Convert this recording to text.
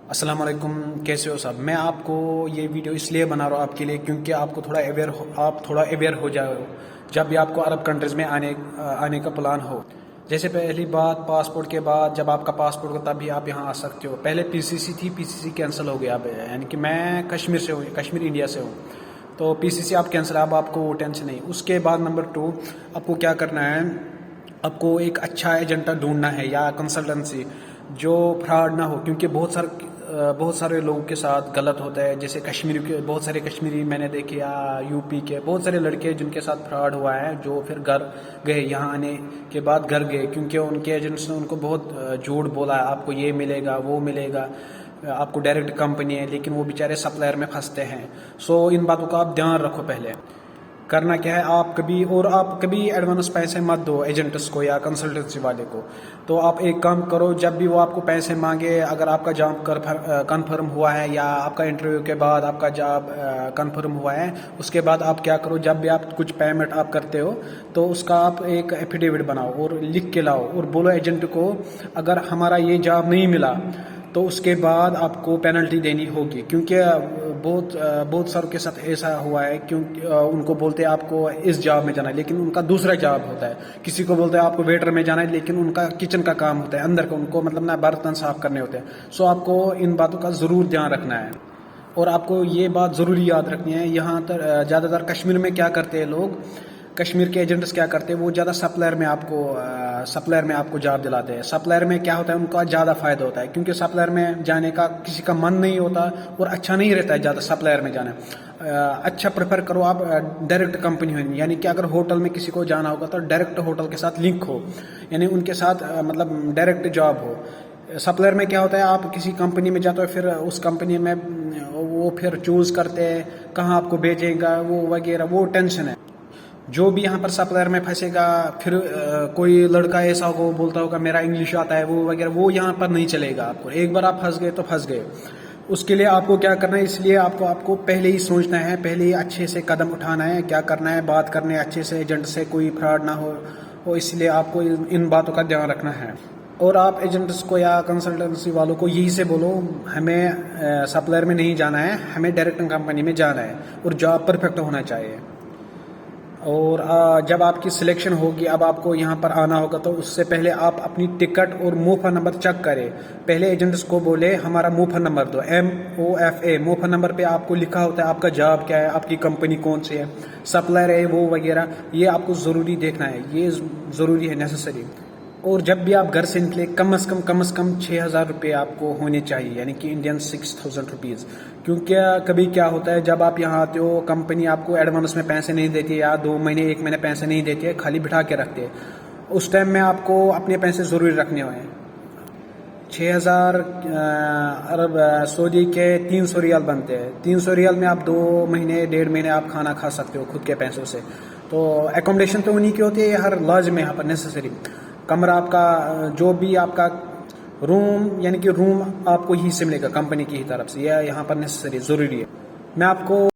السلام علیکم، کیسے ہو صاحب؟ میں آپ کو یہ ویڈیو اس لیے بنا رہا ہوں آپ کے لیے کیونکہ آپ کو تھوڑا اویئر ہو جائے جب بھی آپ کو عرب کنٹریز میں آنے کا پلان ہو۔ جیسے پہلی بات، پاسپورٹ کے بعد جب آپ کا پاسپورٹ ہو تب بھی آپ یہاں آ سکتے ہو۔ پہلے پی سی سی تھی، پی سی سی کینسل ہو گیا اب، یعنی کہ میں کشمیر سے ہوں، کشمیر انڈیا سے ہوں، تو پی سی سی آپ کینسل ہے، اب آپ کو ٹینشن نہیں۔ اس کے بعد نمبر 2، آپ کو کیا کرنا ہے، آپ کو ایک اچھا ایجنٹ ڈھونڈنا ہے یا کنسلٹنسی جو فراڈ نہ ہو، کیونکہ بہت سارے لوگوں کے ساتھ غلط ہوتا ہے۔ جیسے کشمیری کے بہت سارے کشمیری میں نے دیکھے، یا یو پی کے بہت سارے لڑکے جن کے ساتھ فراڈ ہوا ہے، جو پھر گھر گئے، یہاں آنے کے بعد گھر گئے، کیونکہ ان کے ایجنٹس نے ان کو بہت جھوٹ بولا ہے، آپ کو یہ ملے گا وہ ملے گا، آپ کو ڈائریکٹ کمپنی ہے، لیکن وہ بیچارے سپلائر میں پھنستے ہیں۔ سو ان باتوں کا آپ دھیان رکھو۔ پہلے کرنا کیا ہے، آپ کبھی ایڈوانس پیسے مت دو ایجنٹس کو یا کنسلٹنسی والے کو۔ تو آپ ایک کام کرو، جب بھی وہ آپ کو پیسے مانگے، اگر آپ کا جاب کنفرم ہوا ہے یا آپ کا انٹرویو کے بعد آپ کا جاب کنفرم ہوا ہے، اس کے بعد آپ کیا کرو، جب بھی آپ کچھ پیمنٹ آپ کرتے ہو تو اس کا آپ ایک ایفیڈیوٹ بناؤ اور لکھ کے لاؤ اور بولو ایجنٹ کو اگر ہمارا یہ جاب نہیں ملا تو اس کے بعد آپ کو پینلٹی دینی ہوگی، کیونکہ بہت ساروں کے ساتھ ایسا ہوا ہے، کیونکہ ان کو بولتے ہیں آپ کو اس جاب میں جانا ہے لیکن ان کا دوسرا جاب ہوتا ہے، کسی کو بولتے ہیں آپ کو ویٹر میں جانا ہے لیکن ان کا کچن کا کام ہوتا ہے، اندر کا، ان کو مطلب نہ برتن صاف کرنے ہوتے ہیں۔ سو آپ کو ان باتوں کا ضرور دھیان رکھنا ہے، اور آپ کو یہ بات ضروری یاد رکھنی ہے۔ یہاں زیادہ تر کشمیر میں کیا کرتے ہیں لوگ، کشمیر کے ایجنٹس کیا کرتے ہیں، وہ زیادہ سپلائر میں آپ کو جاب دلاتے ہیں۔ سپلائر میں کیا ہوتا ہے، ان کا زیادہ فائدہ ہوتا ہے، کیونکہ سپلائر میں جانے کا کسی کا من نہیں ہوتا اور اچھا نہیں رہتا ہے زیادہ سپلائر میں جانا۔ اچھا پریفر کرو آپ ڈائریکٹ کمپنی ہو، یعنی کہ اگر ہوٹل میں کسی کو جانا ہوگا تو ڈائریکٹ ہوٹل کے ساتھ لنک ہو، یعنی ان کے ساتھ مطلب ڈائریکٹ جاب ہو۔ سپلائر میں کیا ہوتا ہے، آپ کسی کمپنی میں جاتے ہو، پھر اس کمپنی میں وہ پھر چوز کرتے ہیں کہاں آپ کو بھیجے گا، وہ وغیرہ، وہ ٹینشن ہے۔ جو بھی یہاں پر سپلائر میں پھنسے گا، پھر کوئی لڑکا ایسا ہوگا وہ بولتا ہوگا میرا انگلش آتا ہے وہ وغیرہ، وہ یہاں پر نہیں چلے گا آپ کو۔ ایک بار آپ پھنس گئے تو پھنس گئے۔ اس کے لیے آپ کو کیا کرنا ہے، اس لیے آپ کو پہلے ہی سوچنا ہے، پہلے ہی اچھے سے قدم اٹھانا ہے، کیا کرنا ہے، بات کرنے اچھے سے، ایجنٹ سے کوئی فراڈ نہ ہو، اور اس لیے آپ کو ان باتوں کا دھیان رکھنا ہے۔ اور آپ ایجنٹس کو یا کنسلٹنسی والوں کو یہی سے بولو، ہمیں سپلائر میں نہیں جانا ہے، ہمیں ڈائریکٹ کمپنی میں جانا ہے اور جاب پرفیکٹ ہونا چاہیے۔ اور جب آپ کی سلیکشن ہوگی، اب آپ کو یہاں پر آنا ہوگا، تو اس سے پہلے آپ اپنی ٹکٹ اور موفا نمبر چیک کریں۔ پہلے ایجنٹس کو بولے ہمارا موفا نمبر دو، MOFA، موفا نمبر پہ آپ کو لکھا ہوتا ہے آپ کا جاب کیا ہے، آپ کی کمپنی کون سی ہے، سپلائر ہے وہ وغیرہ، یہ آپ کو ضروری دیکھنا ہے، یہ ضروری ہے، نیسسری۔ اور جب بھی آپ گھر سے نکلے، کم از کم 6,000 روپے آپ کو ہونے چاہیے، یعنی کہ انڈین 6,000 روپیز، کیونکہ کبھی کیا ہوتا ہے جب آپ یہاں آتے ہو، کمپنی آپ کو ایڈوانس میں پیسے نہیں دیتی ہے، یا 2 مہینے 1 مہینے پیسے نہیں دیتی ہے، خالی بٹھا کے رکھتے ہیں۔ اس ٹائم میں آپ کو اپنے پیسے ضروری رکھنے ہوئے ہیں۔ 6,000 عرب سعودی کے 300 ریال بنتے ہیں، 300 ریال میں آپ 2 مہینے 1.5 مہینے آپ کھانا کھا سکتے ہو خود کے پیسوں سے۔ تو اکوموڈیشن تو انہی کی ہوتی ہے، یہ ہر لازم ہے یہاں پر، نیسسری۔ کمرہ آپ کا، جو بھی آپ کا روم، یعنی کہ روم آپ کو ہی سے ملے گا کمپنی کی ہی طرف سے، یہ یہاں پر نیسسری ضروری ہے۔ میں آپ کو